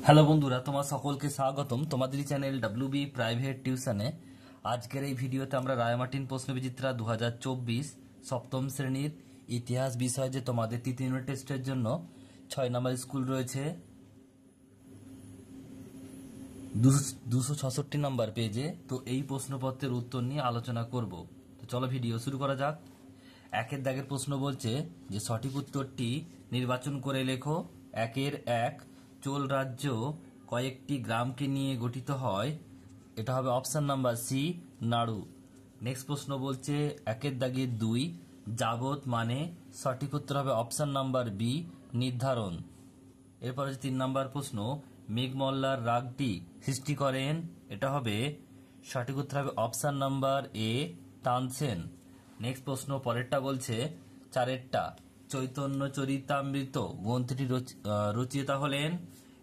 Hello বন্ধুরা, তোমার সকলকে স্বাগতম তোমাদের চ্যানেল ডব্লিউবি প্রাইভেট টিউশনে। আজকের এই ভিডিওতে আমরা রায়মার্টিন প্রশ্নবিচিত্রা 2024 সপ্তম শ্রেণীর ইতিহাস বিষয় যে তোমাদের তৃতীয় ইউনিট টেস্টের জন্য 6 নম্বর স্কুল রয়েছে 266 নম্বর পেজে, তো এই প্রশ্নপত্রের উত্তর নিয়ে আলোচনা করব। তো চলো ভিডিও শুরু করা যাক। একের দাগের প্রশ্ন বলছে যে সঠিক উত্তরটি নির্বাচন করে লেখো। একের এক, চোল রাজ্য কয়েকটি গ্রামকে নিয়ে গঠিত হয়। এটা হবে অপশন নাম্বার সি, নাড়ু। নেক্সট প্রশ্ন বলছে একের দাগের দুই, যাবত মানে সঠিক উত্তর হবে অপশন নাম্বার বি, নির্ধারণ। এরপর হচ্ছে 3 নম্বর প্রশ্ন, মেঘমল্লার রাগটি সৃষ্টি করেন। এটা হবে সঠিক উত্তর হবে option number A, Tansen. Next প্রশ্ন পরেরটা বলছে চারেরটা, চৈতন্য চরিতামৃত গ্রন্থটি রচয়িতা হলেন।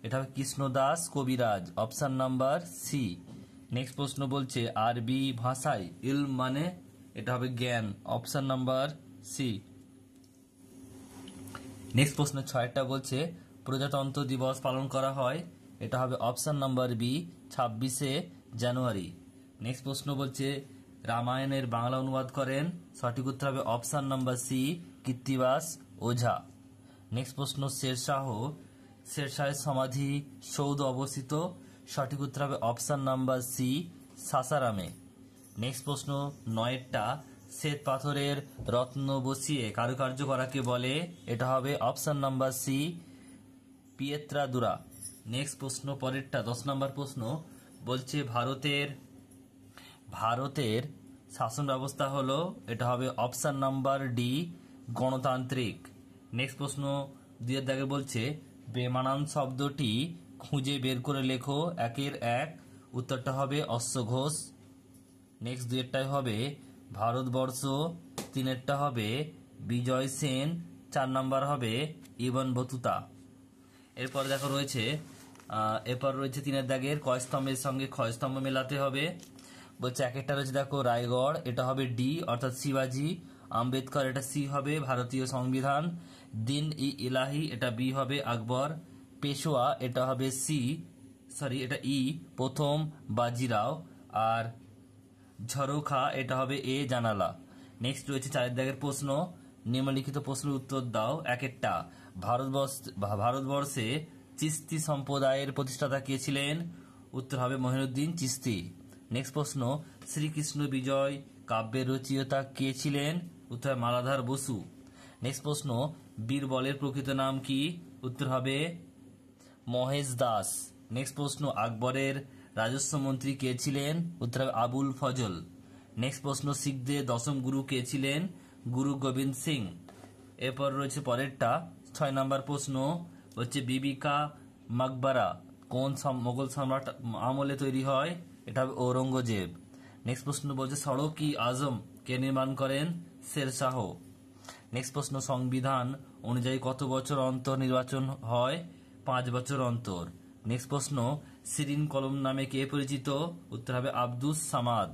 এটা হবে কৃষ্ণদাস কবিরাজ, অপশন নাম্বার সি। নেক্সট প্রশ্ন বলছে আরবি ভাষায় ইলম মানে, এটা হবে জ্ঞান, অপশন নাম্বার সি। নেক্সট প্রশ্ন ছয়টা বলছে প্রজাতন্ত্র দিবস পালন করা হয়। এটা হবে অপশন নাম্বার বি, 26শে জানুয়ারি। নেক্সট প্রশ্ন বলছে রামায়ণের বাংলা অনুবাদ করেন। সঠিক উত্তর হবে option number C, Krittibas Ojha. Next প্রশ্ন শেরশাহের সমাধি সৌধ অবস্থিত। সঠিক উত্তর হবে অপশন নাম্বার সি, সাসারামে। নেক্সট প্রশ্ন নয়েরটা, শ্বেত পাথরের রত্ন বসিয়ে কারুকার্য করাকে বলে। এটা হবে অপশন নাম্বার সি, পিয়েত্রাদুরা। নেক্সট প্রশ্ন পরেরটা 10 নম্বর প্রশ্ন বলছে ভারতের শাসন ব্যবস্থা হলো। এটা হবে অপশন নাম্বার ডি, গণতান্ত্রিক। নেক্সট প্রশ্ন দুইয়ের দাগে বলছে বেমানান শব্দটি খুঁজে বের করে লেখো। একের এক, উত্তরটা হবে অশ্বঘোষ। নেক্সট দুইয়েরটাই হবে ভারতবর্ষ, তিনেরটা হবে বিজয় সেন, 4 নাম্বার হবে ইবন বতুতা। এরপর দেখো রয়েছে 3 দাগের কয় স্তম্ভের সঙ্গে ক্ষয় স্তম্ভ মেলাতে হবে। বলছে একেরটা রয়েছে দেখো রায়গড়, এটা হবে ডি অর্থাৎ শিবাজি। আম্বেদকর, এটা সি হবে ভারতীয় সংবিধান। দিন ই ইলাহি, এটা বি হবে আকবর। পেশোয়া, এটা হবে এটা ই প্রথম বাজিরাও। আর ঝরোখা, এটা হবে এ জানালা। নেক্সট রয়েছে 4 দাগের প্রশ্ন, নিম্নলিখিত প্রশ্নের উত্তর দাও। একেরটা, ভারতবর্ষে চিস্তি সম্প্রদায়ের প্রতিষ্ঠাতা কে ছিলেন। উত্তর হবে মহিউদ্দিন চিস্তি। নেক্সট প্রশ্ন, শ্রীকৃষ্ণ বিজয় কাব্যের রচয়িতা কে ছিলেন। উত্তর হবে মালাধার বসু। নেক্সট প্রশ্ন, বীরবলের প্রকৃত নাম কি। উত্তর হবে মহেশ দাস। নেক্সট প্রশ্ন, আকবরের রাজস্ব মন্ত্রী কে ছিলেন। উত্তর হবে আবুল ফজল। নেক্সট প্রশ্ন, শিখদের দশম গুরু কে ছিলেন। গুরু গোবিন্দ সিং। এরপর রয়েছে পরেরটা 6 নম্বর প্রশ্ন হচ্ছে বিবিকা মাকবারা কোন মোগল সম্রাট আমলে তৈরি হয়। এটা হবে ঔরঙ্গজেব। নেক্সট প্রশ্ন বলছে সড়ক ই আজম কে নির্মাণ করেন। শেরশাহ। নেক্সট প্রশ্ন, সংবিধান অনুযায়ী কত বছর অন্তর নির্বাচন হয়। 5 বছর অন্তর। নেক্সট প্রশ্ন, সিরিন কলম নামে কে পরিচিত। উত্তর হবে আব্দুস সামাদ।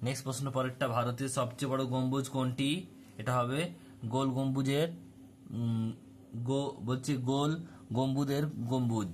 নেক্সট প্রশ্ন পরেরটা, ভারতের সবচেয়ে বড় গম্বুজ কোনটি। এটা হবে গোল গম্বুজের গোল গম্বুজের গম্বুজ।